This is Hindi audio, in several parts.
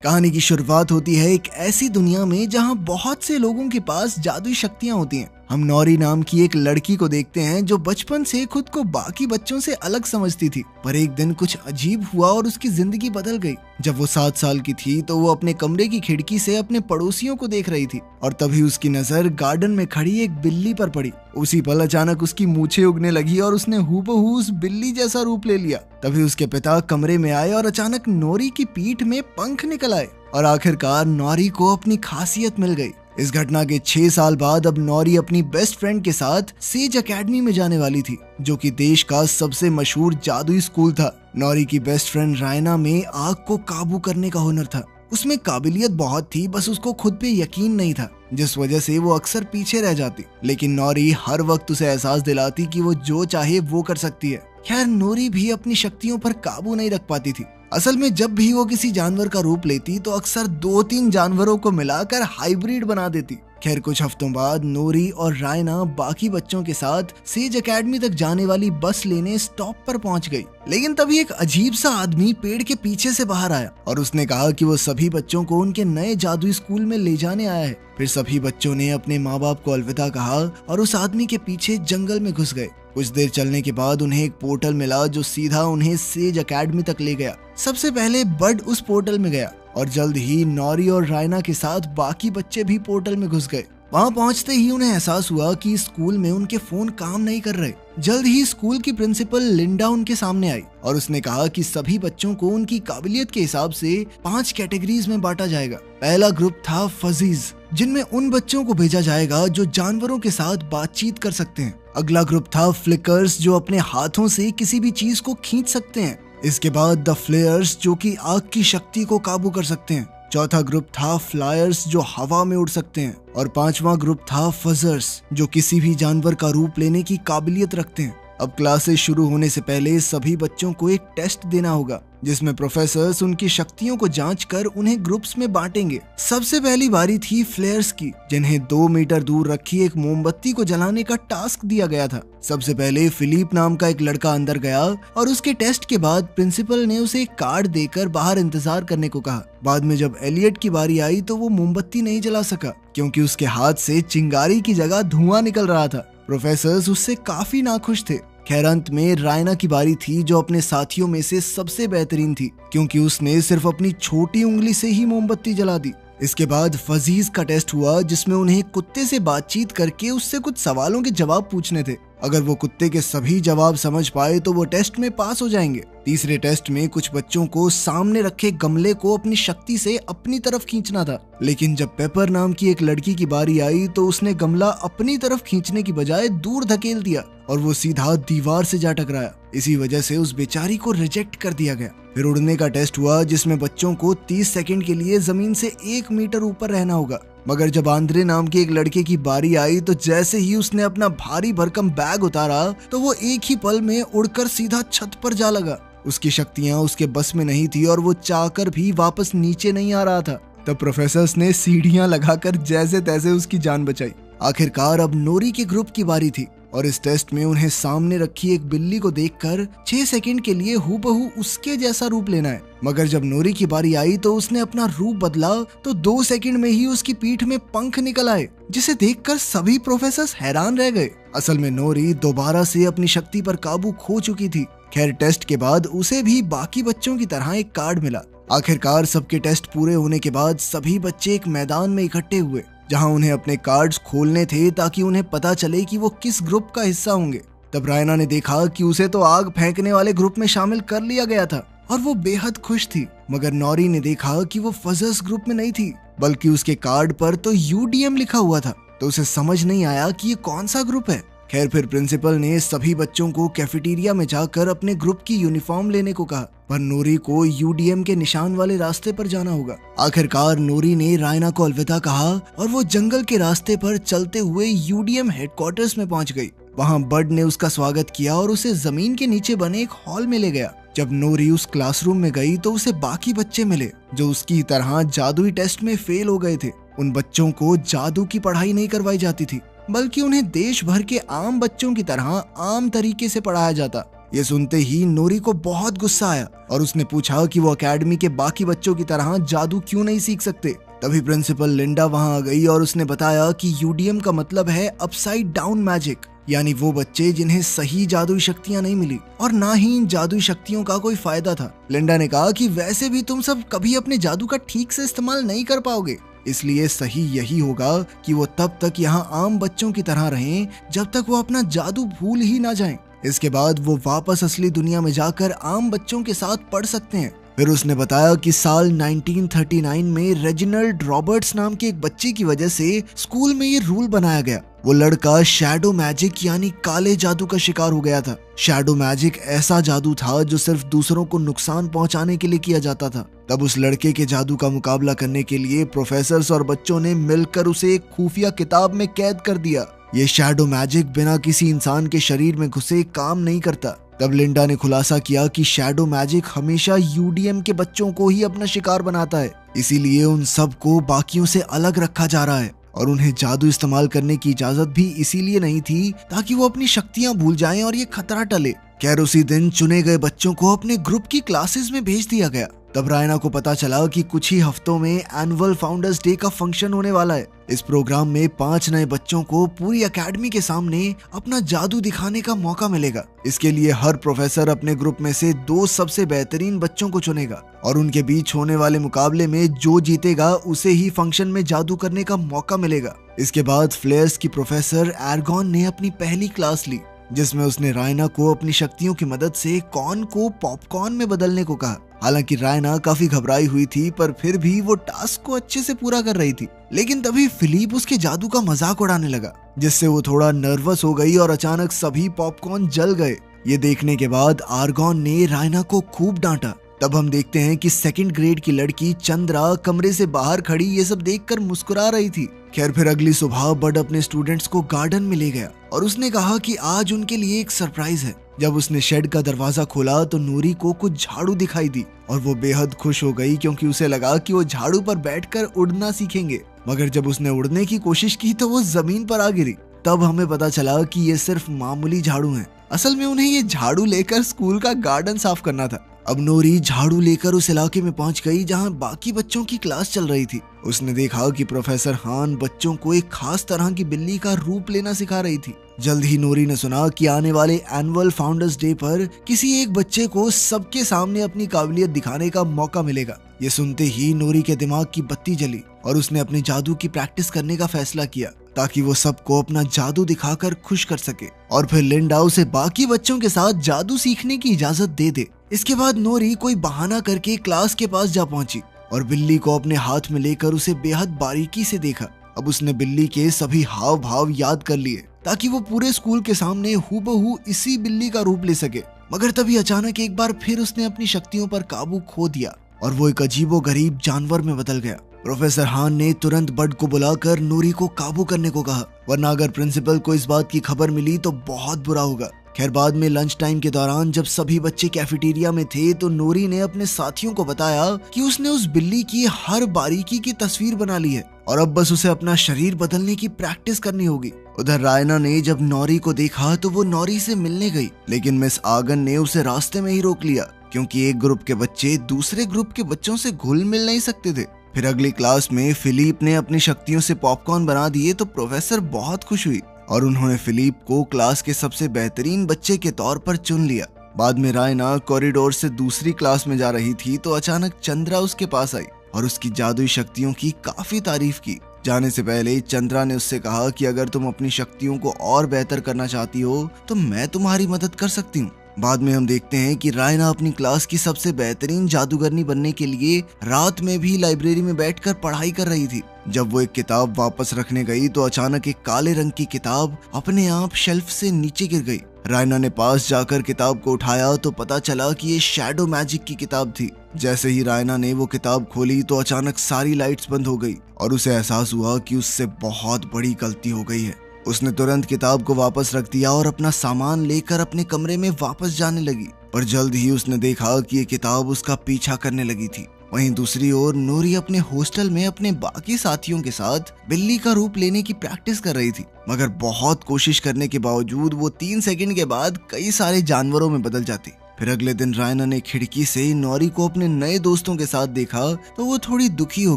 कहानी की शुरुआत होती है एक ऐसी दुनिया में जहां बहुत से लोगों के पास जादुई शक्तियां होती हैं। हम नौरी नाम की एक लड़की को देखते हैं जो बचपन से खुद को बाकी बच्चों से अलग समझती थी, पर एक दिन कुछ अजीब हुआ और उसकी जिंदगी बदल गई। जब वो 7 साल की थी तो वो अपने कमरे की खिड़की से अपने पड़ोसियों को देख रही थी और तभी उसकी नजर गार्डन में खड़ी एक बिल्ली पर पड़ी। उसी पल अचानक उसकी मूछें उगने लगी और उसने हूबहू उस बिल्ली जैसा रूप ले लिया। तभी उसके पिता कमरे में आए और अचानक नौरी की पीठ में पंख निकल आए और आखिरकार नौरी को अपनी खासियत मिल गई। इस घटना के 6 साल बाद अब नौरी अपनी बेस्ट फ्रेंड के साथ सेज एकेडमी में जाने वाली थी, जो कि देश का सबसे मशहूर जादुई स्कूल था। नौरी की बेस्ट फ्रेंड रायना में आग को काबू करने का हुनर था। उसमें काबिलियत बहुत थी, बस उसको खुद पे यकीन नहीं था, जिस वजह से वो अक्सर पीछे रह जाती। लेकिन नौरी हर वक्त उसे एहसास दिलाती कि वो जो चाहे वो कर सकती है। खैर, नौरी भी अपनी शक्तियों पर काबू नहीं रख पाती थी। असल में जब भी वो किसी जानवर का रूप लेती तो अक्सर 2-3 जानवरों को मिलाकर हाइब्रिड बना देती। खैर, कुछ हफ्तों बाद नौरी और रायना बाकी बच्चों के साथ सेज एकेडमी तक जाने वाली बस लेने स्टॉप पर पहुंच गई। लेकिन तभी एक अजीब सा आदमी पेड़ के पीछे से बाहर आया और उसने कहा कि वो सभी बच्चों को उनके नए जादुई स्कूल में ले जाने आया है। फिर सभी बच्चों ने अपने माँ बाप को अलविदा कहा और उस आदमी के पीछे जंगल में घुस गए। कुछ देर चलने के बाद उन्हें एक पोर्टल मिला जो सीधा उन्हें सेज एकेडमी तक ले गया। सबसे पहले बड उस पोर्टल में गया और जल्द ही नौरी और रायना के साथ बाकी बच्चे भी पोर्टल में घुस गए। वहां पहुंचते ही उन्हें एहसास हुआ कि स्कूल में उनके फोन काम नहीं कर रहे। जल्द ही स्कूल की प्रिंसिपल लिंडा उनके सामने आई और उसने कहा कि सभी बच्चों को उनकी काबिलियत के हिसाब से 5 कैटेगरीज में बांटा जाएगा। पहला ग्रुप था फजीज, जिनमें उन बच्चों को भेजा जाएगा जो जानवरों के साथ बातचीत कर सकते हैं। अगला ग्रुप था फ्लिकर्स, जो अपने हाथों से किसी भी चीज को खींच सकते हैं। इसके बाद द फ्लेयर्स, जो कि आग की शक्ति को काबू कर सकते हैं। चौथा ग्रुप था फ्लायर्स, जो हवा में उड़ सकते हैं। और 5वां ग्रुप था फजर्स, जो किसी भी जानवर का रूप लेने की काबिलियत रखते हैं। अब क्लासेस शुरू होने से पहले सभी बच्चों को एक टेस्ट देना होगा, जिसमें प्रोफेसर्स उनकी शक्तियों को जांचकर उन्हें ग्रुप्स में बांटेंगे। सबसे पहली बारी थी फ्लेयर्स की, जिन्हें 2 मीटर दूर रखी एक मोमबत्ती को जलाने का टास्क दिया गया था। सबसे पहले फिलिप नाम का एक लड़का अंदर गया और उसके टेस्ट के बाद प्रिंसिपल ने उसे एक कार्ड देकर बाहर इंतजार करने को कहा। बाद में जब एलियट की बारी आई तो वो मोमबत्ती नहीं जला सका, क्योंकि उसके हाथ से चिंगारी की जगह धुआं निकल रहा था। प्रोफेसर्स उससे काफी नाखुश थे। खैर, अंत में रायना की बारी थी, जो अपने साथियों में से सबसे बेहतरीन थी, क्योंकि उसने सिर्फ अपनी छोटी उंगली से ही मोमबत्ती जला दी। इसके बाद फजीज का टेस्ट हुआ, जिसमें उन्हें कुत्ते से बातचीत करके उससे कुछ सवालों के जवाब पूछने थे। अगर वो कुत्ते के सभी जवाब समझ पाए तो वो टेस्ट में पास हो जाएंगे। तीसरे टेस्ट में कुछ बच्चों को सामने रखे गमले को अपनी शक्ति से अपनी तरफ खींचना था, लेकिन जब पेपर नाम की एक लड़की की बारी आई तो उसने गमला अपनी तरफ खींचने की बजाय दूर धकेल दिया और वो सीधा दीवार से जा टकराया। इसी वजह से उस बेचारी को रिजेक्ट कर दिया गया। फिर उड़ने का टेस्ट हुआ, जिसमें बच्चों को 30 सेकंड के लिए जमीन से 1 मीटर ऊपर रहना होगा। मगर जब आंद्रे नाम के एक लड़के की बारी आई तो जैसे ही उसने अपना भारी भरकम बैग उतारा तो वो एक ही पल में उड़कर सीधा छत पर जा लगा। उसकी शक्तियां उसके बस में नहीं थी और वो चाहकर भी वापस नीचे नहीं आ रहा था। तब प्रोफेसर्स ने सीढ़ियां लगाकर जैसे तैसे उसकी जान बचाई। आखिरकार अब नौरी के ग्रुप की बारी थी और इस टेस्ट में उन्हें सामने रखी एक बिल्ली को देखकर 6 सेकंड के लिए हूबहू उसके जैसा रूप लेना है। मगर जब नौरी की बारी आई तो उसने अपना रूप बदला तो 2 सेकंड में ही उसकी पीठ में पंख निकल आए, जिसे देखकर सभी प्रोफेसर्स हैरान रह गए। असल में नौरी दोबारा से अपनी शक्ति पर काबू खो चुकी थी। खैर, टेस्ट के बाद उसे भी बाकी बच्चों की तरह एक कार्ड मिला। आखिरकार सबके टेस्ट पूरे होने के बाद सभी बच्चे एक मैदान में इकट्ठे हुए, जहां उन्हें अपने कार्ड्स खोलने थे ताकि उन्हें पता चले कि वो किस ग्रुप का हिस्सा होंगे। तब रायना ने देखा कि उसे तो आग फेंकने वाले ग्रुप में शामिल कर लिया गया था और वो बेहद खुश थी। मगर नौरी ने देखा कि वो फजर्स ग्रुप में नहीं थी, बल्कि उसके कार्ड पर तो यूडीएम लिखा हुआ था, तो उसे समझ नहीं आया कि ये कौन सा ग्रुप है। खैर, फिर प्रिंसिपल ने सभी बच्चों को कैफेटेरिया में जाकर अपने ग्रुप की यूनिफॉर्म लेने को कहा, पर नौरी को यूडीएम के निशान वाले रास्ते पर जाना होगा। आखिरकार नौरी ने रायना को अलविदा कहा और वो जंगल के रास्ते पर चलते हुए यूडीएम हेडक्वार्टर्स में पहुंच गई। वहां बड ने उसका स्वागत किया और उसे जमीन के नीचे बने एक हॉल में ले गया। जब नौरी उस क्लासरूम में गई तो उसे बाकी बच्चे मिले जो उसकी तरह जादुई टेस्ट में फेल हो गए थे। उन बच्चों को जादू की पढ़ाई नहीं करवाई जाती थी, बल्कि उन्हें देश भर के आम बच्चों की तरह आम तरीके से पढ़ाया जाता। ये सुनते ही नोरी को बहुत गुस्सा आया और उसने पूछा कि वो एकेडमी के बाकी बच्चों की तरह जादू क्यों नहीं सीख सकते। तभी प्रिंसिपल लिंडा वहां आ गई और उसने बताया कि यूडीएम का मतलब है अपसाइड डाउन मैजिक, यानी वो बच्चे जिन्हें सही जादुई शक्तियां नहीं मिली और ना ही इन जादुई शक्तियों का कोई फायदा था। लिंडा ने कहा कि वैसे भी तुम सब कभी अपने जादू का ठीक से इस्तेमाल नहीं कर पाओगे, इसलिए सही यही होगा कि वो तब तक यहाँ आम बच्चों की तरह रहें जब तक वो अपना जादू भूल ही ना जाएं। इसके बाद वो वापस असली दुनिया में जाकर आम बच्चों के साथ पढ़ सकते हैं। फिर उसने बताया कि साल 1939 में रेजिनाल्ड रॉबर्ट्स नाम के एक बच्चे की वजह से स्कूल में ये रूल बनाया गया। वो लड़का शैडो मैजिक यानी काले जादू का शिकार हो गया था। शैडो मैजिक ऐसा जादू था जो सिर्फ दूसरों को नुकसान पहुंचाने के लिए किया जाता था। तब उस लड़के के जादू का मुकाबला करने के लिए प्रोफेसर्स और बच्चों ने मिलकर उसे एक खुफिया किताब में कैद कर दिया। ये शैडो मैजिक बिना किसी इंसान के शरीर में घुसे काम नहीं करता। तब लिंडा ने खुलासा किया कि शैडो मैजिक हमेशा यूडीएम के बच्चों को ही अपना शिकार बनाता है, इसीलिए उन सबको बाकियों से अलग रखा जा रहा है और उन्हें जादू इस्तेमाल करने की इजाजत भी इसीलिए नहीं थी ताकि वो अपनी शक्तियां भूल जाएं और ये खतरा टले। खैर उसी दिन चुने गए बच्चों को अपने ग्रुप की क्लासेस में भेज दिया गया। तब रायना को पता चला कि कुछ ही हफ्तों में एनुअल फाउंडर्स डे का फंक्शन होने वाला है। इस प्रोग्राम में 5 नए बच्चों को पूरी एकेडमी के सामने अपना जादू दिखाने का मौका मिलेगा। इसके लिए हर प्रोफेसर अपने ग्रुप में से 2 सबसे बेहतरीन बच्चों को चुनेगा और उनके बीच होने वाले मुकाबले में जो जीतेगा उसे ही फंक्शन में जादू करने का मौका मिलेगा। इसके बाद फ्लेयर्स की प्रोफेसर एर्गॉन ने अपनी पहली क्लास ली, जिसमें उसने रायना को अपनी शक्तियों की मदद से कॉर्न को पॉपकॉर्न में बदलने को कहा। हालांकि रायना काफी घबराई हुई थी, पर फिर भी वो टास्क को अच्छे से पूरा कर रही थी। लेकिन तभी फिलिप उसके जादू का मजाक उड़ाने लगा, जिससे वो थोड़ा नर्वस हो गई और अचानक सभी पॉपकॉर्न जल गए। ये देखने के बाद आर्गॉन ने रायना को खूब डांटा। तब हम देखते हैं कि 2nd ग्रेड की लड़की चंद्रा कमरे से बाहर खड़ी ये सब देखकर मुस्कुरा रही थी। खैर फिर अगली सुबह बड अपने स्टूडेंट्स को गार्डन में ले गया और उसने कहा कि आज उनके लिए एक सरप्राइज है। जब उसने शेड का दरवाजा खोला तो नूरी को कुछ झाड़ू दिखाई दी और वो बेहद खुश हो गई, क्योंकि उसे लगा कि वो झाड़ू पर बैठकर उड़ना सीखेंगे। मगर जब उसने उड़ने की कोशिश की तो वो जमीन पर आ गिरी। तब हमें पता चला कि ये सिर्फ मामूली झाड़ू हैं। असल में उन्हें ये झाड़ू लेकर स्कूल का गार्डन साफ करना था। अब नूरी झाड़ू लेकर उस इलाके में पहुंच गई जहां बाकी बच्चों की क्लास चल रही थी। उसने देखा कि प्रोफेसर हान बच्चों को एक खास तरह की बिल्ली का रूप लेना सिखा रही थी। जल्द ही नूरी ने सुना कि आने वाले एनुअल फाउंडर्स डे पर किसी एक बच्चे को सबके सामने अपनी काबिलियत दिखाने का मौका मिलेगा। ये सुनते ही नूरी के दिमाग की बत्ती जली और उसने अपने जादू की प्रैक्टिस करने का फैसला किया ताकि वो सबको अपना जादू दिखाकर खुश कर सके और फिर लिंडा उसे बाकी बच्चों के साथ जादू सीखने की इजाजत दे दे। इसके बाद नूरी कोई बहाना करके क्लास के पास जा पहुंची और बिल्ली को अपने हाथ में लेकर उसे बेहद बारीकी से देखा। अब उसने बिल्ली के सभी हाव भाव याद कर लिए ताकि वो पूरे स्कूल के सामने हूबहू इसी बिल्ली का रूप ले सके। मगर तभी अचानक एक बार फिर उसने अपनी शक्तियों पर काबू खो दिया और वो एक अजीबोगरीब जानवर में बदल गया। प्रोफेसर हान ने तुरंत बड को बुलाकर नूरी को काबू करने को कहा, वरना अगर प्रिंसिपल को इस बात की खबर मिली तो बहुत बुरा होगा। खैर बाद में लंच टाइम के दौरान जब सभी बच्चे कैफेटेरिया में थे तो नूरी ने अपने साथियों को बताया कि उसने उस बिल्ली की हर बारीकी की तस्वीर बना ली है और अब बस उसे अपना शरीर बदलने की प्रैक्टिस करनी होगी। उधर रायना ने जब नौरी को देखा तो वो नौरी से मिलने गई, लेकिन मिस आगन ने उसे रास्ते में ही रोक लिया क्योंकि एक ग्रुप के बच्चे दूसरे ग्रुप के बच्चों से घुल मिल नहीं सकते थे। फिर अगली क्लास में फिलिप ने अपनी शक्तियों से पॉपकॉर्न बना दिए तो प्रोफेसर बहुत खुश हुई और उन्होंने फिलिप को क्लास के सबसे बेहतरीन बच्चे के तौर पर चुन लिया। बाद में रायना कॉरिडोर से दूसरी क्लास में जा रही थी तो अचानक चंद्रा उसके पास आई और उसकी जादुई शक्तियों की काफी तारीफ की। जाने से पहले चंद्रा ने उससे कहा कि अगर तुम अपनी शक्तियों को और बेहतर करना चाहती हो तो मैं तुम्हारी मदद कर सकती हूँ। बाद में हम देखते हैं कि रायना अपनी क्लास की सबसे बेहतरीन जादूगरनी बनने के लिए रात में भी लाइब्रेरी में बैठकर पढ़ाई कर रही थी। जब वो एक किताब वापस रखने गई तो अचानक एक काले रंग की किताब अपने आप शेल्फ से नीचे गिर गई। रायना ने पास जाकर किताब को उठाया तो पता चला कि ये शैडो मैजिक की किताब थी। जैसे ही रायना ने वो किताब खोली तो अचानक सारी लाइट्स बंद हो गई और उसे एहसास हुआ कि उससे बहुत बड़ी गलती हो गई है। उसने तुरंत किताब को वापस रख दिया और अपना सामान लेकर अपने कमरे में वापस जाने लगी, पर जल्द ही उसने देखा कि ये किताब उसका पीछा करने लगी थी। वहीं दूसरी ओर नोरी अपने हॉस्टल में अपने बाकी साथियों के साथ बिल्ली का रूप लेने की प्रैक्टिस कर रही थी, मगर बहुत कोशिश करने के बावजूद वो 3 सेकंड के बाद कई सारे जानवरों में बदल जाती। फिर अगले दिन रायना ने खिड़की से नोरी को अपने नए दोस्तों के साथ देखा तो वो थोड़ी दुखी हो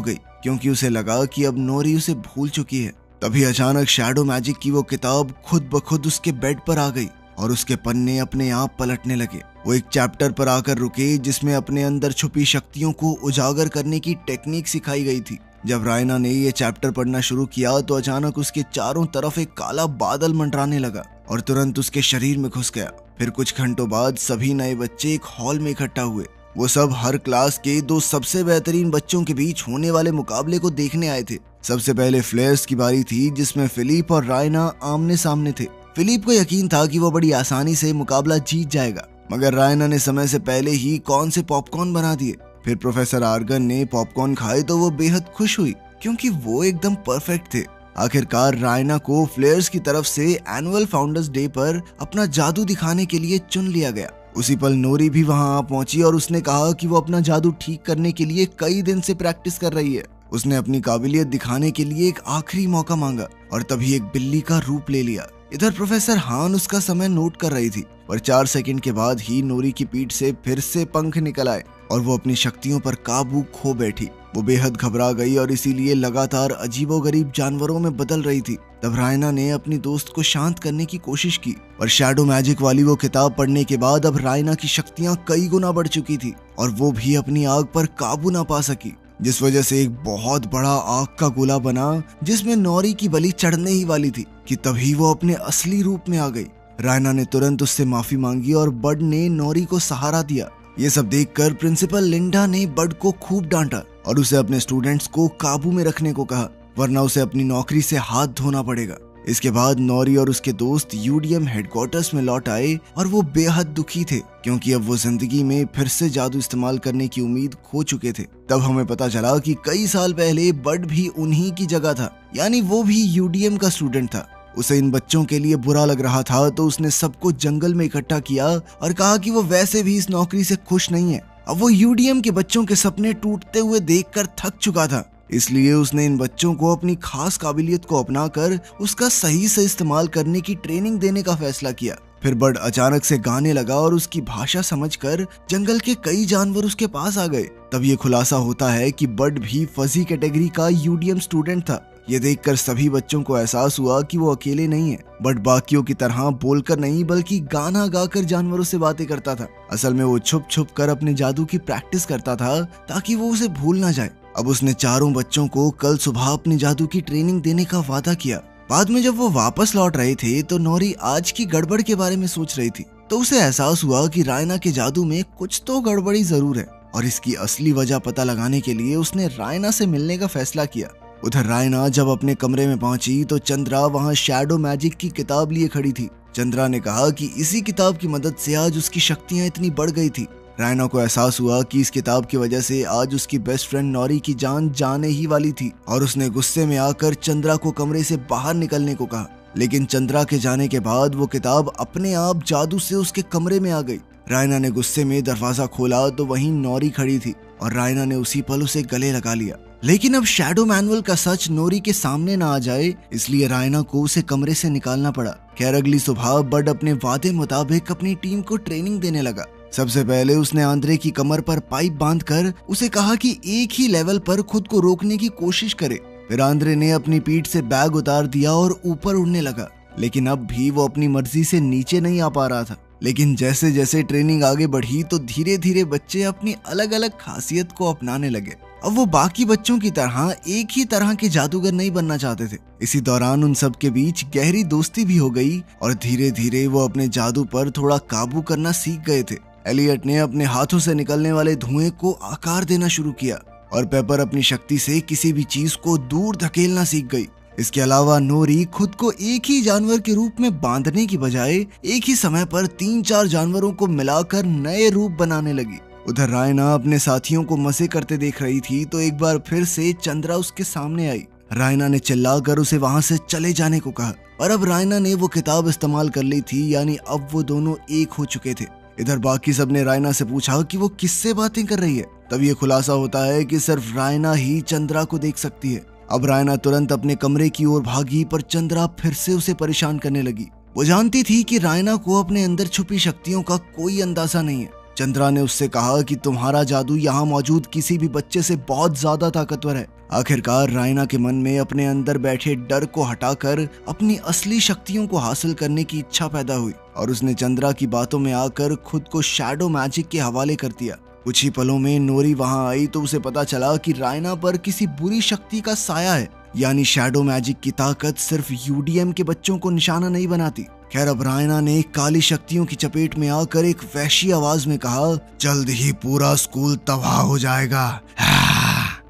गई, क्योंकि उसे लगा कि अब नोरी उसे भूल चुकी है। तभी अचानक शैडो मैजिक की वो किताब खुद ब खुद उसके बेड पर आ गई और उसके पन्ने अपने आप पलटने लगे। वो एक चैप्टर पर आकर रुके जिसमें अपने अंदर छुपी शक्तियों को उजागर करने की टेक्निक सिखाई गई थी। जब रायना ने ये चैप्टर पढ़ना शुरू किया तो अचानक उसके चारों तरफ एक काला बादल मंडराने लगा और तुरंत उसके शरीर में घुस गया। फिर कुछ घंटों बाद सभी नए बच्चे एक हॉल में इकट्ठा हुए। वो सब हर क्लास के 2 सबसे बेहतरीन बच्चों के बीच होने वाले मुकाबले को देखने आए थे। सबसे पहले फ्लेयर्स की बारी थी, जिसमें फिलिप और रायना आमने सामने थे। फिलिप को यकीन था कि वो बड़ी आसानी से मुकाबला जीत जाएगा, मगर रायना ने समय से पहले ही कौन से पॉपकॉर्न बना दिए। फिर प्रोफेसर आर्गन ने पॉपकॉर्न खाए तो वो बेहद खुश हुई, क्योंकि वो एकदम परफेक्ट थे। आखिरकार रायना को फ्लेयर्स की तरफ से एनुअल फाउंडर्स डे पर अपना जादू दिखाने के लिए चुन लिया गया। उसी पल नोरी भी वहां आ पहुंची और उसने कहा कि वो अपना जादू ठीक करने के लिए कई दिन से प्रैक्टिस कर रही है। उसने अपनी काबिलियत दिखाने के लिए एक आखिरी मौका मांगा और तभी एक बिल्ली का रूप ले लिया। इधर प्रोफेसर हान उसका समय नोट कर रही थी, पर 4 सेकंड के बाद ही नोरी की पीठ से फिर से पंख निकल आए और वो अपनी शक्तियों पर काबू खो बैठी। वो बेहद घबरा गई और इसीलिए लगातार अजीबोगरीब जानवरों में बदल रही थी। तब रायना ने अपनी दोस्त को शांत करने की कोशिश की, पर शैडो मैजिक वाली वो किताब पढ़ने के बाद अब रायना की शक्तियां कई गुना बढ़ चुकी थी और वो भी अपनी आग पर काबू ना पा सकी, जिस वजह से एक बहुत बड़ा आग का गोला बना जिसमें नोरी की बलि चढ़ने ही वाली थी कि तभी वो अपने असली रूप में आ गई। रायना ने तुरंत उससे माफी मांगी और बड ने नोरी को सहारा दिया। ये सब देखकर प्रिंसिपल लिंडा ने बड को खूब डांटा और उसे अपने स्टूडेंट्स को काबू में रखने को कहा, वरना उसे अपनी नौकरी से हाथ धोना पड़ेगा। इसके बाद नोरी और उसके दोस्त यूडीएम हेडक्वार्टर्स में लौट आए और वो बेहद दुखी थे, क्योंकि अब वो जिंदगी में फिर से जादू इस्तेमाल करने की उम्मीद खो चुके थे। तब हमें पता चला कि कई साल पहले बड भी उन्हीं की जगह था, यानी वो भी यूडीएम का स्टूडेंट था। उसे इन बच्चों के लिए बुरा लग रहा था तो उसने सबको जंगल में इकट्ठा किया और कहा कि वो वैसे भी इस नौकरी से खुश नहीं है। अब वो यूडीएम के बच्चों के सपने टूटते हुए देखकर थक चुका था, इसलिए उसने इन बच्चों को अपनी खास काबिलियत को अपनाकर उसका सही से इस्तेमाल करने की ट्रेनिंग देने का फैसला किया। फिर बड अचानक से गाने लगा और उसकी भाषा समझकर जंगल के कई जानवर उसके पास आ गए। तब ये खुलासा होता है कि बड भी फजी कैटेगरी का यूडीएम स्टूडेंट था। ये देखकर सभी बच्चों को एहसास हुआ कि वो अकेले नहीं है। बट बाकियों की तरह बोलकर नहीं बल्कि गाना गाकर जानवरों से बातें करता था। असल में वो छुप छुप कर अपने जादू की प्रैक्टिस करता था ताकि वो उसे भूल ना जाए। अब उसने चारों बच्चों को कल सुबह अपनी जादू की ट्रेनिंग देने का वादा किया। बाद में जब वो वापस लौट रहे थे तो नोरी आज की गड़बड़ के बारे में सोच रही थी, तो उसे एहसास हुआ कि रायना के जादू में कुछ तो गड़बड़ी जरूर है और इसकी असली वजह पता लगाने के लिए उसने रायना से मिलने का फैसला किया। उधर रायना जब अपने कमरे में पहुंची तो चंद्रा वहां शैडो मैजिक की किताब लिए खड़ी थी। चंद्रा ने कहा कि इसी किताब की मदद से आज उसकी शक्तियां इतनी बढ़ गई थी। रायना को एहसास हुआ कि इस किताब की वजह से आज उसकी बेस्ट फ्रेंड नोरी की जान जाने ही वाली थी और उसने गुस्से में आकर चंद्रा को कमरे से बाहर निकलने को कहा। लेकिन चंद्रा के जाने के बाद वो किताब अपने आप जादू से उसके कमरे में आ गई। रायना ने गुस्से में दरवाजा खोला तो वहीं नोरी खड़ी थी और रायना ने उसी पल उसे गले लगा लिया। लेकिन अब शैडो मैनुअल का सच नोरी के सामने ना आ जाए, इसलिए रायना को उसे कमरे से निकालना पड़ा। खैर अगली सुबह बड अपने वादे मुताबिक अपनी टीम को ट्रेनिंग देने लगा। सबसे पहले उसने आंद्रे की कमर पर पाइप बांधकर उसे कहा कि एक ही लेवल पर खुद को रोकने की कोशिश करे। फिर आंद्रे ने अपनी पीठ से बैग उतार दिया और ऊपर उड़ने लगा, लेकिन अब भी वो अपनी मर्जी से नीचे नहीं आ पा रहा था। लेकिन जैसे जैसे ट्रेनिंग आगे बढ़ी तो धीरे धीरे बच्चे अपनी अलग अलग खासियत को अपनाने लगे। अब वो बाकी बच्चों की तरह एक ही तरह के जादूगर नहीं बनना चाहते थे। इसी दौरान उन सब के बीच गहरी दोस्ती भी हो गई और धीरे धीरे वो अपने जादू पर थोड़ा काबू करना सीख गए थे। एलियट ने अपने हाथों से निकलने वाले धुएं को आकार देना शुरू किया और पेपर अपनी शक्ति से किसी भी चीज को दूर धकेलना सीख गई। इसके अलावा नोरी खुद को एक ही जानवर के रूप में बांधने की बजाय एक ही समय पर 3-4 जानवरों को मिलाकर नए रूप बनाने लगी। उधर रायना अपने साथियों को मजे करते देख रही थी तो एक बार फिर से चंद्रा उसके सामने आई। रायना ने चिल्लाकर उसे वहां से चले जाने को कहा और अब रायना ने वो किताब इस्तेमाल कर ली थी, यानी अब वो दोनों एक हो चुके थे। इधर बाकी सब ने रायना से पूछा कि वो किससे बातें कर रही है। तब ये खुलासा होता है कि सिर्फ रायना ही चंद्रा को देख सकती है। अब रायना तुरंत अपने कमरे की ओर भागी, पर चंद्रा फिर से उसे परेशान करने लगी। वो जानती थी कि रायना को अपने अंदर छुपी शक्तियों का कोई अंदाजा नहीं है। चंद्रा ने उससे कहा कि तुम्हारा जादू यहाँ मौजूद किसी भी बच्चे से बहुत ज्यादा ताकतवर है। आखिरकार रायना के मन में अपने अंदर बैठे डर को हटाकर अपनी असली शक्तियों को हासिल करने की इच्छा पैदा हुई और उसने चंद्रा की बातों में आकर खुद को शैडो मैजिक के हवाले कर दिया। कुछ ही पलों में नोरी वहां आई तो उसे पता चला कि रायना पर किसी बुरी शक्ति का साया है, यानी शैडो मैजिक की ताकत सिर्फ यूडीएम के बच्चों को निशाना नहीं बनाती। खैर, अब रायना ने काली शक्तियों की चपेट में आकर एक वहशी आवाज में कहा, जल्द ही पूरा स्कूल तबाह हो जाएगा।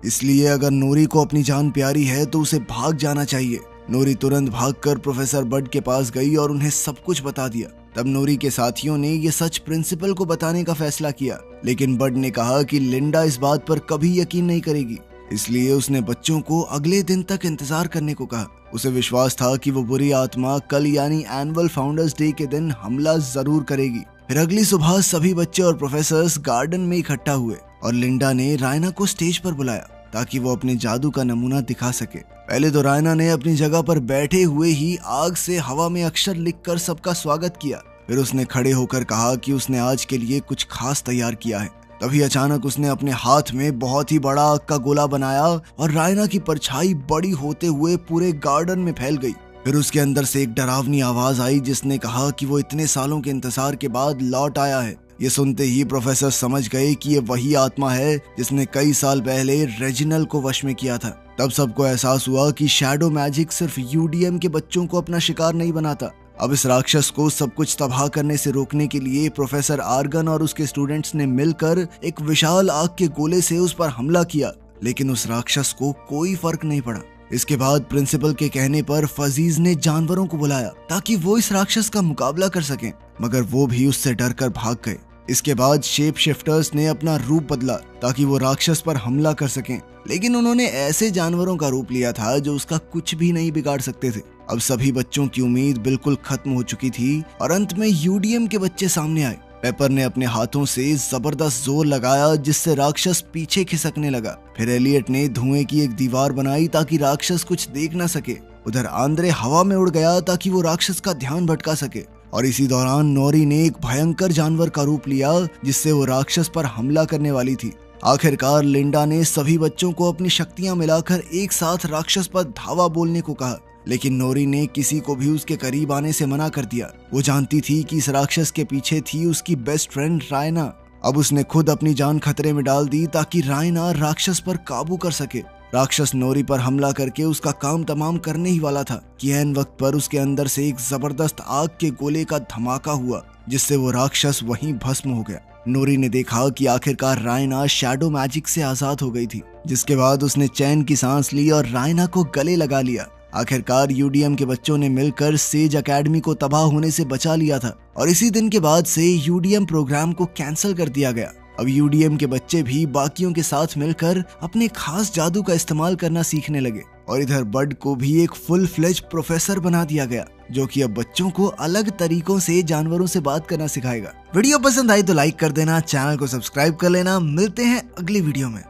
इसलिए अगर नोरी को अपनी जान प्यारी है तो उसे भाग जाना चाहिए। नोरी तुरंत भागकर प्रोफेसर बड के पास गई और उन्हें सब कुछ बता दिया। तब नोरी के साथियों ने ये सच प्रिंसिपल को बताने का फैसला किया, लेकिन बड ने कहा कि लिंडा इस बात पर कभी यकीन नहीं करेगी, इसलिए उसने बच्चों को अगले दिन तक इंतजार करने को कहा। उसे विश्वास था कि वो बुरी आत्मा कल यानी एनुअल फाउंडर्स डे के दिन हमला जरूर करेगी। फिर अगली सुबह सभी बच्चे और प्रोफेसर्स गार्डन में इकट्ठा हुए और लिंडा ने रायना को स्टेज पर बुलाया ताकि वो अपने जादू का नमूना दिखा सके। पहले तो रायना ने अपनी जगह पर बैठे हुए ही आग से हवा में अक्षर लिखकर सबका स्वागत किया। फिर उसने खड़े होकर कहा कि उसने आज के लिए कुछ खास तैयार किया है। तभी अचानक उसने अपने हाथ में बहुत ही बड़ा आग का गोला बनाया और रायना की परछाई बड़ी होते हुए पूरे गार्डन में फैल गई। फिर उसके अंदर से एक डरावनी आवाज आई जिसने कहा कि वो इतने सालों के इंतजार के बाद लौट आया है। ये सुनते ही प्रोफेसर समझ गए कि ये वही आत्मा है जिसने कई साल पहले रेजिनल को वश में किया था। तब सबको एहसास हुआ कि शैडो मैजिक सिर्फ यूडीएम के बच्चों को अपना शिकार नहीं बनाता। अब इस राक्षस को सब कुछ तबाह करने से रोकने के लिए प्रोफेसर आर्गन और उसके स्टूडेंट्स ने मिलकर एक विशाल आग के गोले से उस पर हमला किया, लेकिन उस राक्षस को कोई फर्क नहीं पड़ा। इसके बाद प्रिंसिपल के कहने पर फजीज ने जानवरों को बुलाया ताकि वो इस राक्षस का मुकाबला कर सकें, मगर वो भी उससे डरकर भाग गए। इसके बाद शेप शिफ्टर्स ने अपना रूप बदला ताकि वो राक्षस पर हमला कर सकें, लेकिन उन्होंने ऐसे जानवरों का रूप लिया था जो उसका कुछ भी नहीं बिगाड़ सकते थे। अब सभी बच्चों की उम्मीद बिल्कुल खत्म हो चुकी थी और अंत में यूडीएम के बच्चे सामने आए। पेपर ने अपने हाथों से जबरदस्त जोर लगाया जिससे राक्षस पीछे खिसकने लगा। फिर एलियट ने धुएं की एक दीवार बनाई ताकि राक्षस कुछ देख न सके। उधर आंद्रे हवा में उड़ गया ताकि वो राक्षस का ध्यान भटका सके और इसी दौरान नोरी ने एक भयंकर जानवर का रूप लिया जिससे वो राक्षस पर हमला करने वाली थी। आखिरकार लिंडा ने सभी बच्चों को अपनी शक्तियां मिलाकर एक साथ राक्षस पर धावा बोलने को कहा, लेकिन नोरी ने किसी को भी उसके करीब आने से मना कर दिया। वो जानती थी कि इस राक्षस के पीछे थी उसकी बेस्ट फ्रेंड रायना। अब उसने खुद अपनी जान खतरे में डाल दी ताकि रायना राक्षस पर काबू कर सके। राक्षस नोरी पर हमला करके उसका काम तमाम करने ही वाला था कि ऐन वक्त पर उसके अंदर से एक जबरदस्त आग के गोले का धमाका हुआ जिससे वो राक्षस वहीं भस्म हो गया। नोरी ने देखा कि आखिरकार रायना शैडो मैजिक से आजाद हो गई थी, जिसके बाद उसने चैन की सांस ली और रायना को गले लगा लिया। आखिरकार यूडीएम के बच्चों ने मिलकर सेज एकेडमी को तबाह होने से बचा लिया था और इसी दिन के बाद से यूडीएम प्रोग्राम को कैंसिल कर दिया गया। अब यूडीएम के बच्चे भी बाकियों के साथ मिलकर अपने खास जादू का इस्तेमाल करना सीखने लगे और इधर बड को भी एक फुल फ्लेज प्रोफेसर बना दिया गया जो कि अब बच्चों को अलग तरीकों से जानवरों से बात करना सिखाएगा। वीडियो पसंद आई तो लाइक कर देना, चैनल को सब्सक्राइब कर लेना। मिलते हैं अगली वीडियो में।